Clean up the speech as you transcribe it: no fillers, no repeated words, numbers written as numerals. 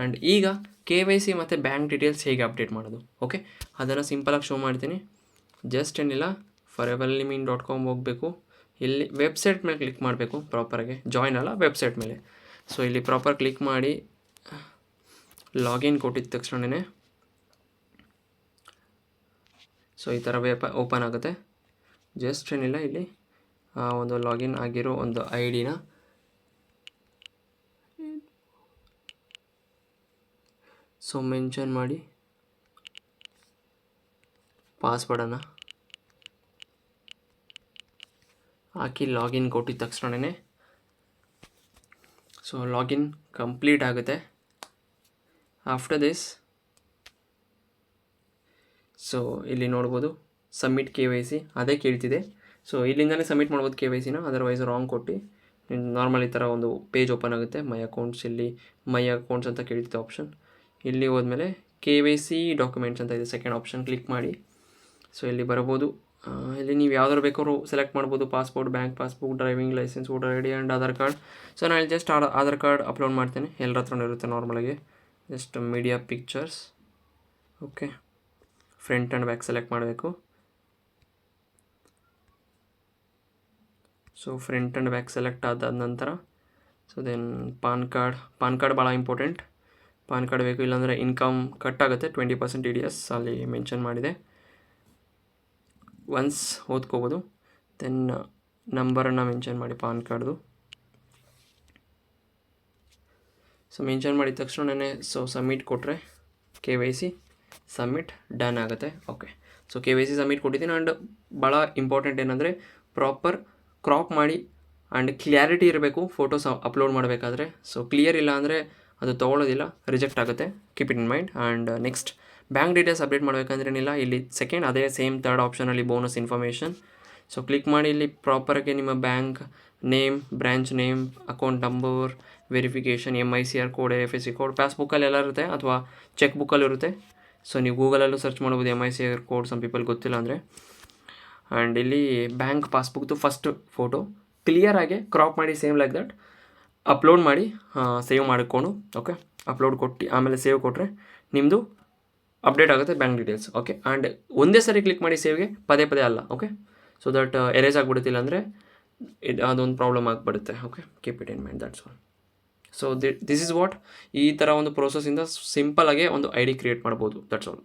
And ಈಗ KYC ಮತ್ತು bank details ಹೇಗೆ ಅಪ್ಡೇಟ್ ಮಾಡೋದು, ಓಕೆ, ಅದನ್ನು ಸಿಂಪಲಾಗಿ ಶೋ ಮಾಡ್ತೀನಿ. ಜಸ್ಟ್ ಏನಿಲ್ಲ, foreverliving.com ಹೋಗಬೇಕು. ಇಲ್ಲಿ ವೆಬ್ಸೈಟ್ ಮೇಲೆ ಕ್ಲಿಕ್ ಮಾಡಬೇಕು ಪ್ರಾಪರಾಗಿ, ಜಾಯ್ನ್ ಅಲ್ಲ ವೆಬ್ಸೈಟ್ ಮೇಲೆ. ಸೊ ಇಲ್ಲಿ ಪ್ರಾಪರ್ ಕ್ಲಿಕ್ ಮಾಡಿ ಲಾಗಿನ್ ಕೊಟ್ಟಿದ್ದ ತಕ್ಷಣವೇ ಸೊ ಈ ಥರ ಓಪನ್ ಆಗುತ್ತೆ. ಜಸ್ಟ್ ಏನಿಲ್ಲ, ಇಲ್ಲಿ ಒಂದು ಲಾಗಿನ್ ಆಗಿರೋ ಒಂದು ID ಸೊ ಮೆನ್ಷನ್ ಮಾಡಿ ಪಾಸ್ವರ್ಡನ್ನು ಹಾಕಿ ಲಾಗಿನ್ ಕೊಟ್ಟಿದ್ದ ತಕ್ಷಣವೇ ಸೊ ಲಾಗಿನ್ ಕಂಪ್ಲೀಟ್ ಆಗುತ್ತೆ. ಆಫ್ಟರ್ ದಿಸ್ ಸೊ ಇಲ್ಲಿ ನೋಡ್ಬೋದು ಸಬ್ಮಿಟ್ KYC ಅದೇ ಕೇಳ್ತಿದೆ. ಸೊ ಇಲ್ಲಿಂದಲೇ ಸಬ್ಮಿಟ್ ಮಾಡ್ಬೋದು KYCನ, ಅದರ್ವೈಸ್ ರಾಂಗ್ ಕೊಟ್ಟು ನಾರ್ಮಲ್ ಈ ಥರ ಒಂದು ಪೇಜ್ ಓಪನ್ ಆಗುತ್ತೆ. ಮೈ ಅಕೌಂಟ್ಸ್, ಇಲ್ಲಿ ಮೈ ಅಕೌಂಟ್ಸ್ ಅಂತ ಕೇಳ್ತಿದೆ ಆಪ್ಷನ್. ಇಲ್ಲಿ ಹೋದ್ಮೇಲೆ KYC ಡಾಕ್ಯುಮೆಂಟ್ಸ್ ಅಂತ ಇದೆ, ಸೆಕೆಂಡ್ ಆಪ್ಷನ್ ಕ್ಲಿಕ್ ಮಾಡಿ. ಸೊ ಇಲ್ಲಿ ಬರ್ಬೋದು, ಇಲ್ಲಿ ನೀವು ಯಾವ್ದಾರು ಬೇಕಾದ್ರೂ ಸೆಲೆಕ್ಟ್ ಮಾಡ್ಬೋದು. Passport, bank passbook, driving licence, voter ID and Aadhaar card. So ನಾನು ಇಲ್ಲಿ ಜಸ್ಟ್ ಆಧಾರ್ ಕಾರ್ಡ್ ಅಪ್ಲೋಡ್ ಮಾಡ್ತೇನೆ. ಎಲ್ಲರ ಹತ್ರನೂ ಇರುತ್ತೆ ನಾರ್ಮಲಾಗಿ. Just media pictures, okay, front and back select ಮಾಡಬೇಕು. So front and back select ಆದ ನಂತರ ಸೊ ದೆನ್ ಪಾನ್ ಕಾರ್ಡ್ ಭಾಳ ಇಂಪಾರ್ಟೆಂಟ್. ಪಾನ್ ಕಾರ್ಡ್ ಬೇಕು, ಇಲ್ಲಾಂದರೆ ಇನ್ಕಮ್ ಕಟ್ ಆಗುತ್ತೆ 20% TDS ಅಲ್ಲಿ ಮೆನ್ಷನ್ ಮಾಡಿದೆ. ಒನ್ಸ್ ಓದ್ಕೋಬೋದು. ದೆನ್ ನಂಬರನ್ನು ಮೆನ್ಷನ್ ಮಾಡಿ ಪಾನ್ ಕಾರ್ಡ್ದು. ಸೊ ಮೆನ್ಷನ್ ಮಾಡಿದ ತಕ್ಷಣವೇ ಸೊ ಸಬ್ಮಿಟ್ ಕೊಟ್ಟರೆ KYC ಸಬ್ಮಿಟ್ ಡನ್ ಆಗುತ್ತೆ. ಓಕೆ, ಸೊ KYC ಸಬ್ಮಿಟ್ ಕೊಟ್ಟಿದ್ದೀನಿ. ಆ್ಯಂಡ್ ಭಾಳ ಇಂಪಾರ್ಟೆಂಟ್ ಏನಂದರೆ ಪ್ರಾಪರ್ ಕ್ರಾಪ್ ಮಾಡಿ ಆ್ಯಂಡ್ ಕ್ಲಿಯಾರಿಟಿ ಇರಬೇಕು ಫೋಟೋಸ್ ಅಪ್ಲೋಡ್ ಮಾಡಬೇಕಾದ್ರೆ. ಸೊ ಕ್ಲಿಯರ್ ಇಲ್ಲ ಅಂದರೆ ಅದು ತೊಗೊಳ್ಳೋದಿಲ್ಲ, ರಿಜೆಕ್ಟ್ ಆಗುತ್ತೆ. Keep it in mind. And next bank details update ಮಾಡಬೇಕಂದ್ರೇನಿಲ್ಲ, ಇಲ್ಲಿ ಸೆಕೆಂಡ್ ಅದೇ ಸೇಮ್ ಥರ್ಡ್ ಆಪ್ಷನಲ್ಲಿ ಬೋನಸ್ ಇನ್ಫಾರ್ಮೇಷನ್. ಸೊ ಕ್ಲಿಕ್ ಮಾಡಿ ಇಲ್ಲಿ ಪ್ರಾಪರಾಗಿ ನಿಮ್ಮ bank name, branch name, account number, verification, MICR code, FSC code ಪಾಸ್ಬುಕ್ಕಲ್ಲಿ ಎಲ್ಲ ಇರುತ್ತೆ ಅಥವಾ ಚೆಕ್ ಬುಕ್ಕಲ್ಲಿ ಇರುತ್ತೆ. ಸೊ ನೀವು ಗೂಗಲಲ್ಲೂ ಸರ್ಚ್ ಮಾಡ್ಬೋದು MICR ಕೋಡ್, ಸಮ್ ಪೀಪಲ್ ಗೊತ್ತಿಲ್ಲ ಅಂದರೆ. ಆ್ಯಂಡ್ ಇಲ್ಲಿ ಬ್ಯಾಂಕ್ ಪಾಸ್ಬುಕ್ದು ಫಸ್ಟ್ ಫೋಟೋ ಕ್ಲಿಯರಾಗಿ ಕ್ರಾಪ್ ಮಾಡಿ ಸೇಮ್ ಲೈಕ್ ದಟ್ ಅಪ್ಲೋಡ್ ಮಾಡಿ ಸೇವ್ ಮಾಡಿಕೊಂಡು, ಓಕೆ, ಅಪ್ಲೋಡ್ ಕೊಟ್ಟು ಆಮೇಲೆ ಸೇವ್ ಕೊಟ್ಟರೆ ನಿಮ್ಮದು ಅಪ್ಡೇಟ್ ಆಗುತ್ತೆ ಬ್ಯಾಂಕ್ ಡೀಟೇಲ್ಸ್. ಓಕೆ, ಆ್ಯಂಡ್ ಒಂದೇ ಸರಿ ಕ್ಲಿಕ್ ಮಾಡಿ ಸೇವ್ಗೆ, ಪದೇ ಅಲ್ಲ. ಓಕೆ, ಸೊ ದಟ್ ಎರೇಸ್ ಆಗಿಬಿಡುತ್ತಿಲ್ಲ ಅಂದರೆ ಅದೊಂದು ಪ್ರಾಬ್ಲಮ್ ಆಗಿಬಿಡುತ್ತೆ. Okay, keep it in mind, that's all. So this is what, ಈ ಥರ ಒಂದು ಪ್ರೋಸೆಸ್ಸಿಂದ ಸಿಂಪಲಾಗೆ ಒಂದು ID ಕ್ರಿಯೇಟ್ ಮಾಡ್ಬೋದು. That's all.